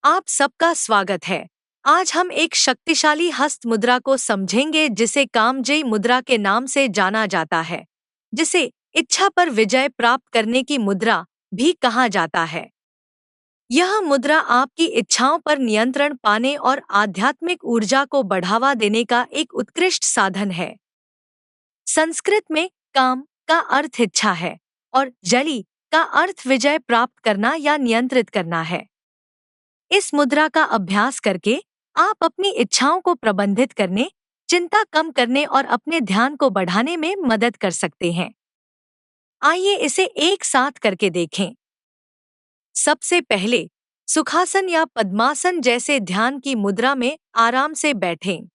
आप सबका स्वागत है। आज हम एक शक्तिशाली हस्त मुद्रा को समझेंगे जिसे कामजयी मुद्रा के नाम से जाना जाता है, जिसे इच्छा पर विजय प्राप्त करने की मुद्रा भी कहा जाता है। यह मुद्रा आपकी इच्छाओं पर नियंत्रण पाने और आध्यात्मिक ऊर्जा को बढ़ावा देने का एक उत्कृष्ट साधन है। संस्कृत में काम का अर्थ इच्छा है और जली का अर्थ विजय प्राप्त करना या नियंत्रित करना है। इस मुद्रा का अभ्यास करके आप अपनी इच्छाओं को प्रबंधित करने, चिंता कम करने और अपने ध्यान को बढ़ाने में मदद कर सकते हैं। आइए इसे एक साथ करके देखें। सबसे पहले सुखासन या पद्मासन जैसे ध्यान की मुद्रा में आराम से बैठें।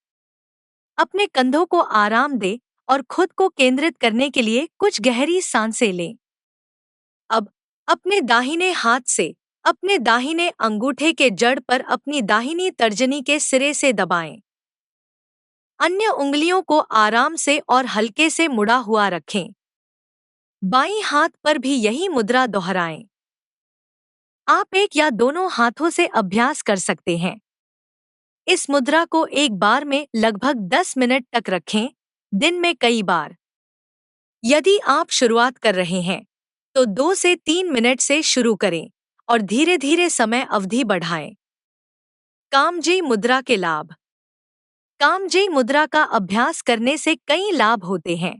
अपने कंधों को आराम दें और खुद को केंद्रित करने के लिए कुछ गहरी सांसें लें। अब अपने दाहिने हाथ से अपने दाहिने अंगूठे के जड़ पर अपनी दाहिनी तर्जनी के सिरे से दबाएं। अन्य उंगलियों को आराम से और हल्के से मुड़ा हुआ रखें। बाईं हाथ पर भी यही मुद्रा दोहराएं। आप एक या दोनों हाथों से अभ्यास कर सकते हैं। इस मुद्रा को एक बार में लगभग 10 मिनट तक रखें, दिन में कई बार। यदि आप शुरुआत कर रहे हैं तो 2 से 3 मिनट से शुरू करें और धीरे धीरे समय अवधि बढ़ाएं। कामजयी मुद्रा के लाभ। कामजयी मुद्रा का अभ्यास करने से कई लाभ होते हैं।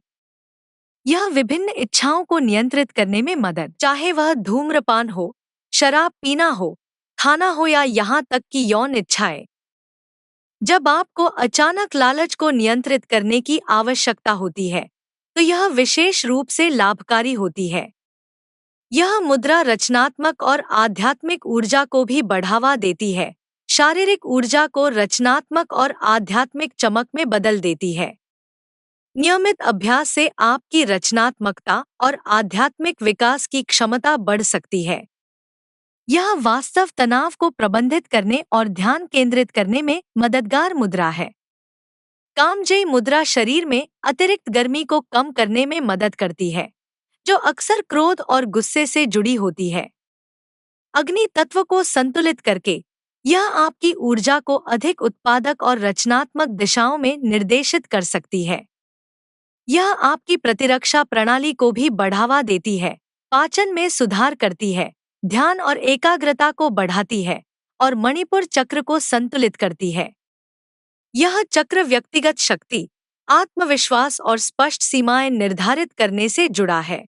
यह विभिन्न इच्छाओं को नियंत्रित करने में मदद, चाहे वह धूम्रपान हो, शराब पीना हो, खाना हो या यहाँ तक कि यौन इच्छाएं। जब आपको अचानक लालच को नियंत्रित करने की आवश्यकता होती है, तो यह विशेष रूप से लाभकारी होती है। यह मुद्रा रचनात्मक और आध्यात्मिक ऊर्जा को भी बढ़ावा देती है, शारीरिक ऊर्जा को रचनात्मक और आध्यात्मिक चमक में बदल देती है। नियमित अभ्यास से आपकी रचनात्मकता और आध्यात्मिक विकास की क्षमता बढ़ सकती है। यह वास्तव तनाव को प्रबंधित करने और ध्यान केंद्रित करने में मददगार मुद्रा है। कामजयी मुद्रा शरीर में अतिरिक्त गर्मी को कम करने में मदद करती है, जो अक्सर क्रोध और गुस्से से जुड़ी होती है। अग्नि तत्व को संतुलित करके यह आपकी ऊर्जा को अधिक उत्पादक और रचनात्मक दिशाओं में निर्देशित कर सकती है। यह आपकी प्रतिरक्षा प्रणाली को भी बढ़ावा देती है, पाचन में सुधार करती है, ध्यान और एकाग्रता को बढ़ाती है और मणिपुर चक्र को संतुलित करती है। यह चक्र व्यक्तिगत शक्ति, आत्मविश्वास और स्पष्ट सीमाएं निर्धारित करने से जुड़ा है।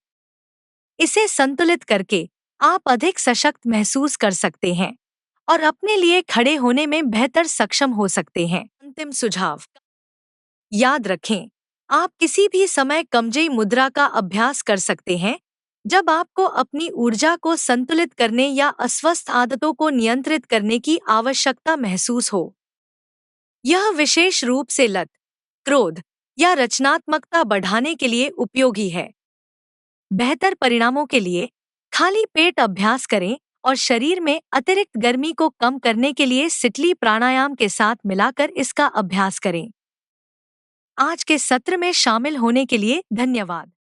इसे संतुलित करके आप अधिक सशक्त महसूस कर सकते हैं और अपने लिए खड़े होने में बेहतर सक्षम हो सकते हैं। अंतिम सुझाव। याद रखें, आप किसी भी समय कामजयी मुद्रा का अभ्यास कर सकते हैं जब आपको अपनी ऊर्जा को संतुलित करने या अस्वस्थ आदतों को नियंत्रित करने की आवश्यकता महसूस हो। यह विशेष रूप से लत, क्रोध या रचनात्मकता बढ़ाने के लिए उपयोगी है। बेहतर परिणामों के लिए खाली पेट अभ्यास करें और शरीर में अतिरिक्त गर्मी को कम करने के लिए सिटली प्राणायाम के साथ मिलाकर इसका अभ्यास करें। आज के सत्र में शामिल होने के लिए धन्यवाद।